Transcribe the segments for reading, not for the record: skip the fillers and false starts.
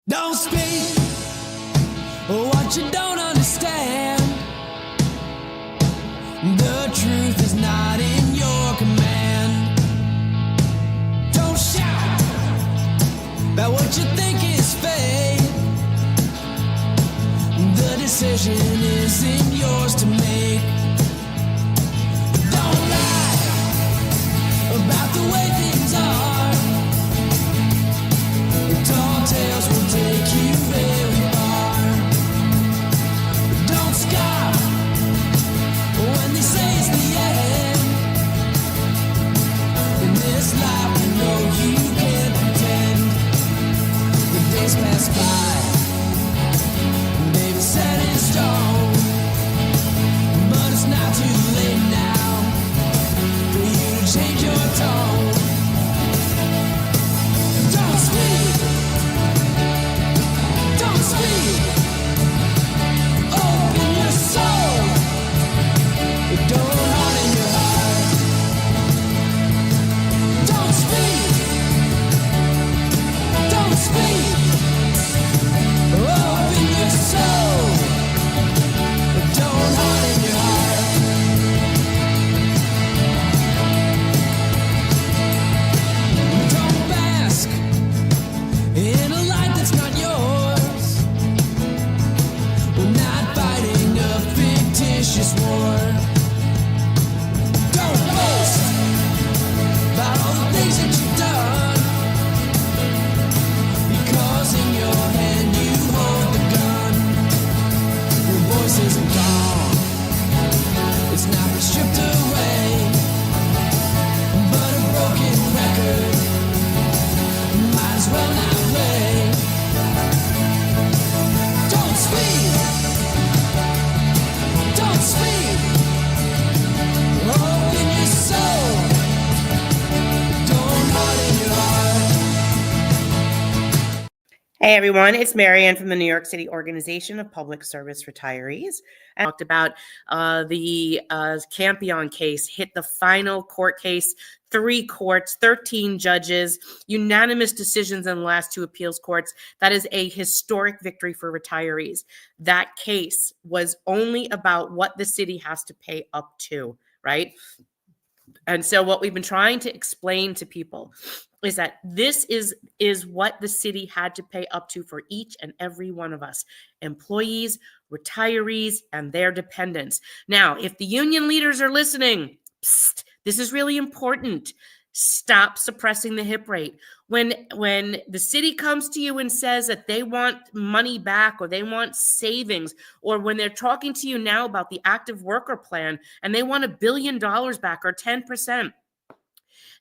Don't speak what you don't understand. The truth is not in your command. Don't shout about what you think is fake. The decision isn't yours to make. Don't lie about the way things are. Tall tales will take you very far. Don't scoff when they say it's the end. In this life, you know you can't pretend. The days pass by, they've set in stone. But it's not too late now for you to change your tone. Don't speak. Don't speak. Open your soul. Don't harden your heart. Don't speak. Don't speak. Open your soul. Don't harden your heart. Don't bask in a light that's not yours. We're not fighting a fictitious war. Don't boast about all the things that you've done, because in your hand you hold the gun. Your voice isn't gone, it's not been stripped away, but a broken record might as well not play. Don't speak. Don't speak. Open your soul. Don't harden your heart. Hey everyone, it's Marianne from the New York City Organization of Public Service Retirees. I talked about the Campion case, hit the final court case, 3 courts, 13 judges, unanimous decisions in the last 2 appeals courts. That is a historic victory for retirees. That case was only about what the city has to pay up to, right? And so what we've been trying to explain to people is that this is what the city had to pay up to for each and every one of us, employees, retirees, and their dependents. Now, if the union leaders are listening, this is really important. Stop suppressing the hip rate. When the city comes to you and says that they want money back or they want savings, or when they're talking to you now about the active worker plan and they want $1 billion back or 10%,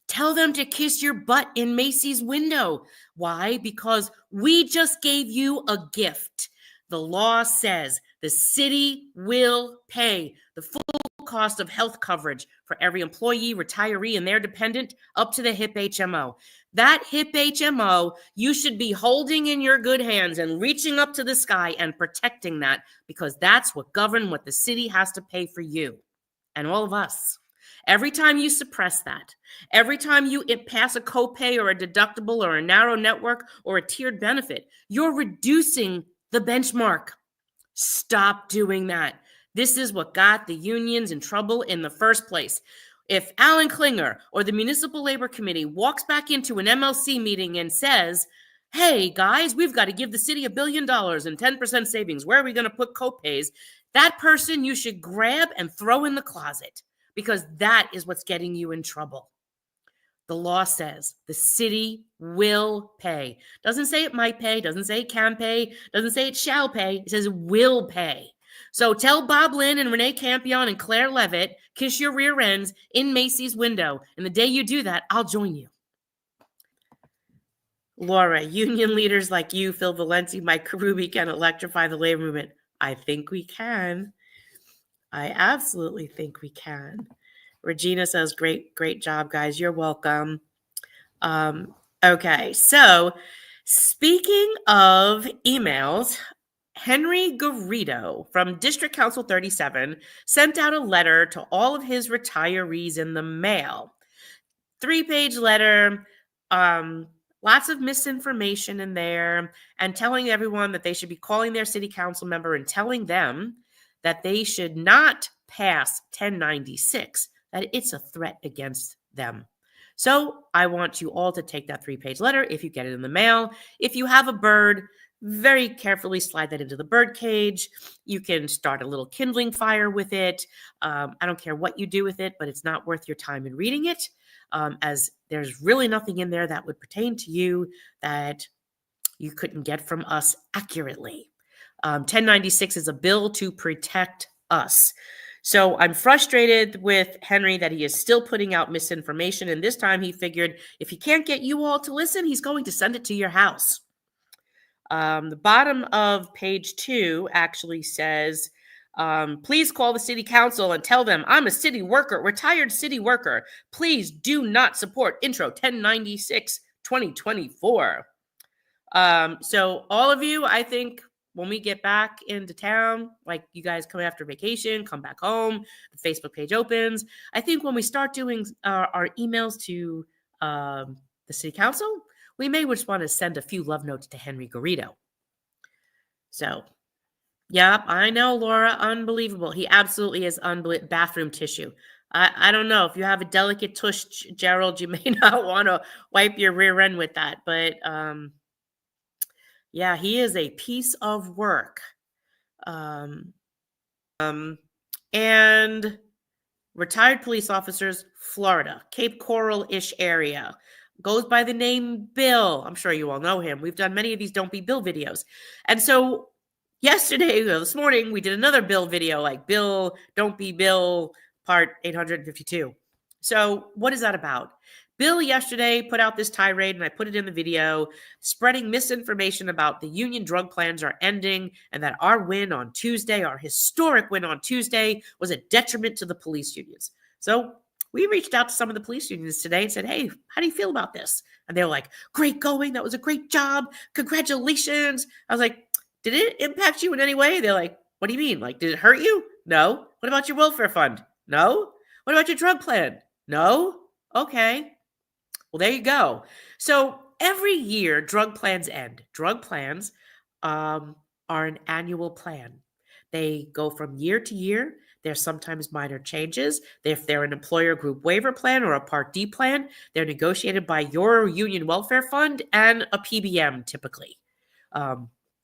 tell them to kiss your butt in Macy's window. Why? Because we just gave you a gift. The law says the city will pay the full cost of health coverage for every employee, retiree, and their dependent up to the HIP HMO. That HIP HMO, you should be holding in your good hands and reaching up to the sky and protecting that, because that's what governs what the city has to pay for you and all of us. Every time you suppress that, every time you pass a copay or a deductible or a narrow network or a tiered benefit, you're reducing the benchmark. Stop doing that. This is what got the unions in trouble in the first place. If Alan Klinger or the Municipal Labor Committee walks back into an MLC meeting and says, hey, guys, we've got to give the city $1 billion and 10% savings, where are we going to put copays? That person you should grab and throw in the closet, because that is what's getting you in trouble. The law says the city will pay. Doesn't say it might pay, doesn't say it can pay, doesn't say it shall pay. It says it will pay. So tell Bob Lynn and Renee Campion and Claire Levitt, kiss your rear ends in Macy's window. And the day you do that, I'll join you. Laura, union leaders like you, Phil Valenti, Mike Karubi, can electrify the labor movement. I think we can. I absolutely think we can. Regina says, great job, guys. You're welcome. Okay, so speaking of emails, Henry Garrido from District Council 37 sent out a letter to all of his retirees in the mail. 3-page letter Lots of misinformation in there, and telling everyone that they should be calling their city council member and telling them that they should not pass 1096, that it's a threat against them. So I want you all to take that 3-page letter if you get it in the mail. If you have a bird, very carefully slide that into the bird cage. You can start a little kindling fire with it. I don't care what you do with it, but it's not worth your time in reading it, as there's really nothing in there that would pertain to you that you couldn't get from us accurately. 1096 is a bill to protect us. So I'm frustrated with Henry that he is still putting out misinformation. And this time he figured if he can't get you all to listen, he's going to send it to your house. The bottom of page 2 actually says, please call the city council and tell them I'm a city worker, retired city worker. Please do not support Intro 1096 2024. So all of you, I think when we get back into town, like you guys come after vacation, come back home, the Facebook page opens. I think when we start doing our emails to the city council, we may just want to send a few love notes to Henry Garrido. So, yeah, I know, Laura, unbelievable. He absolutely is unbelievable. Bathroom tissue. I don't know. If you have a delicate tush, Gerald, you may not want to wipe your rear end with that. But, yeah, he is a piece of work. And retired police officers, Florida, Cape Coral-ish area. Goes by the name Bill. I'm sure you all know him. We've done many of these Don't Be Bill videos. And so this morning, we did another Bill video, like Bill, Don't Be Bill, part 852. So what is that about? Bill yesterday put out this tirade, and I put it in the video, spreading misinformation about the union drug plans are ending and that our win on Tuesday, our historic win on Tuesday, was a detriment to the police unions. So we reached out to some of the police unions today and said, hey, how do you feel about this? And they were like, great going. That was a great job. Congratulations. I was like, did it impact you in any way? They're like, what do you mean? Like, did it hurt you? No. What about your welfare fund? No. What about your drug plan? No. Okay. Well, there you go. So every year, drug plans end. Drug plans are an annual plan. They go from year to year. There's sometimes minor changes. If they're an employer group waiver plan or a Part D plan, they're negotiated by your union welfare fund and a PBM, typically.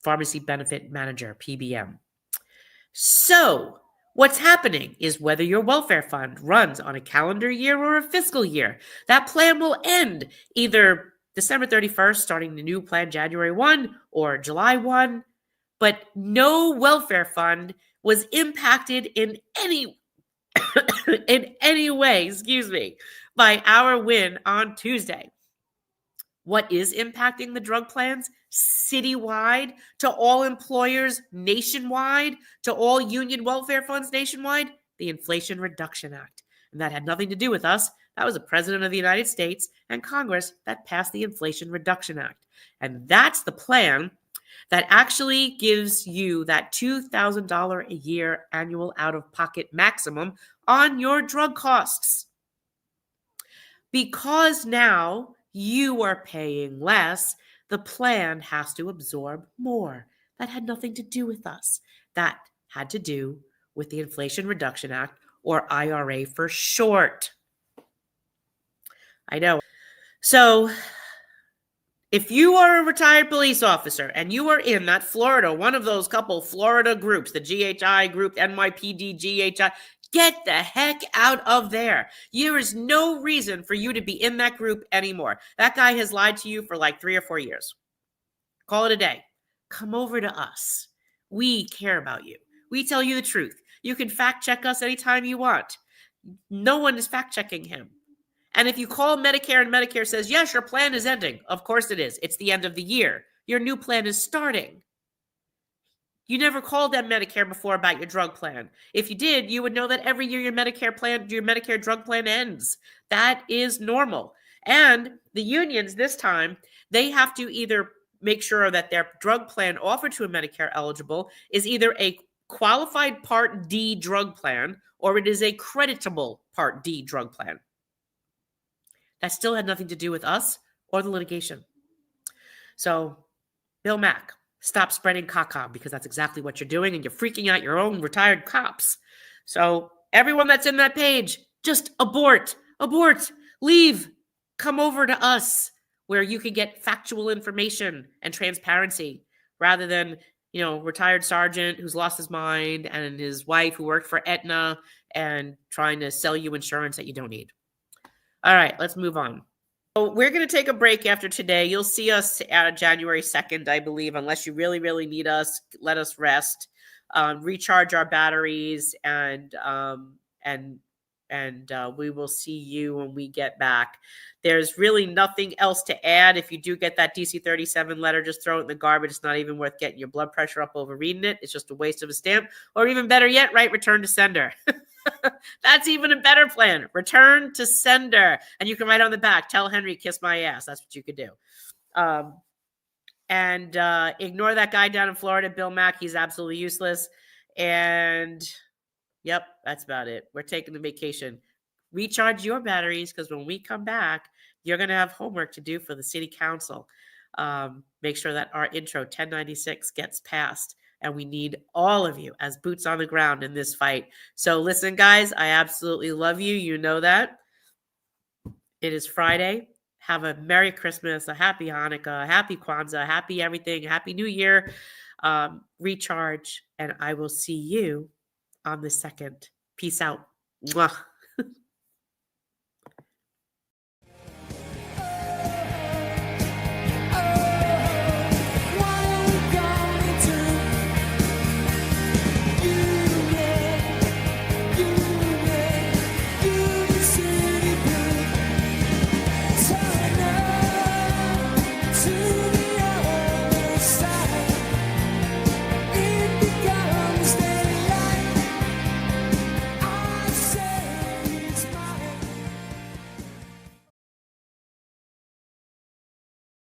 Pharmacy Benefit Manager, PBM. So what's happening is whether your welfare fund runs on a calendar year or a fiscal year, that plan will end either December 31st, starting the new plan January 1 or July 1. But no welfare fund was impacted in any way, by our win on Tuesday. What is impacting the drug plans citywide, to all employers nationwide, to all union welfare funds nationwide? The Inflation Reduction Act. And that had nothing to do with us. That was the President of the United States and Congress that passed the Inflation Reduction Act. And that's the plan that actually gives you that $2,000 a year annual out-of-pocket maximum on your drug costs. Because now you are paying less, the plan has to absorb more. That had nothing to do with us. That had to do with the Inflation Reduction Act, or IRA for short. I know. So if you are a retired police officer and you are in that Florida, one of those couple Florida groups, the GHI group, NYPD, GHI, get the heck out of there. There is no reason for you to be in that group anymore. That guy has lied to you for like 3 or 4 years. Call it a day. Come over to us. We care about you. We tell you the truth. You can fact check us anytime you want. No one is fact checking him. And if you call Medicare and Medicare says, yes, your plan is ending. Of course it is. It's the end of the year. Your new plan is starting. You never called them Medicare before about your drug plan. If you did, you would know that every year your Medicare drug plan ends. That is normal. And the unions this time, they have to either make sure that their drug plan offered to a Medicare eligible is either a qualified Part D drug plan or it is a creditable Part D drug plan. That still had nothing to do with us or the litigation. So, Bill Mack, stop spreading caca, because that's exactly what you're doing, and you're freaking out your own retired cops. So, everyone that's in that page, just abort, leave, come over to us where you can get factual information and transparency rather than, retired sergeant who's lost his mind and his wife who worked for Aetna and trying to sell you insurance that you don't need. All right, let's move on. So we're going to take a break after today. You'll see us January 2nd, I believe, unless you really, really need us. Let us rest, recharge our batteries, and we will see you when we get back. There's really nothing else to add. If you do get that DC-37 letter, just throw it in the garbage. It's not even worth getting your blood pressure up over reading it. It's just a waste of a stamp. Or even better yet, right, return to sender. That's even a better plan. Return to sender. And you can write on the back, tell Henry, kiss my ass. That's what you could do. And ignore that guy down in Florida, Bill Mack. He's absolutely useless. And yep, that's about it. We're taking the vacation. Recharge your batteries, because when we come back, you're going to have homework to do for the city council. Make sure that our intro 1096 gets passed. And we need all of you as boots on the ground in this fight. So listen, guys, I absolutely love you. You know that. It is Friday. Have a Merry Christmas, a Happy Hanukkah, a Happy Kwanzaa, Happy everything, Happy New Year. Recharge, and I will see you on the 2nd. Peace out. Mwah.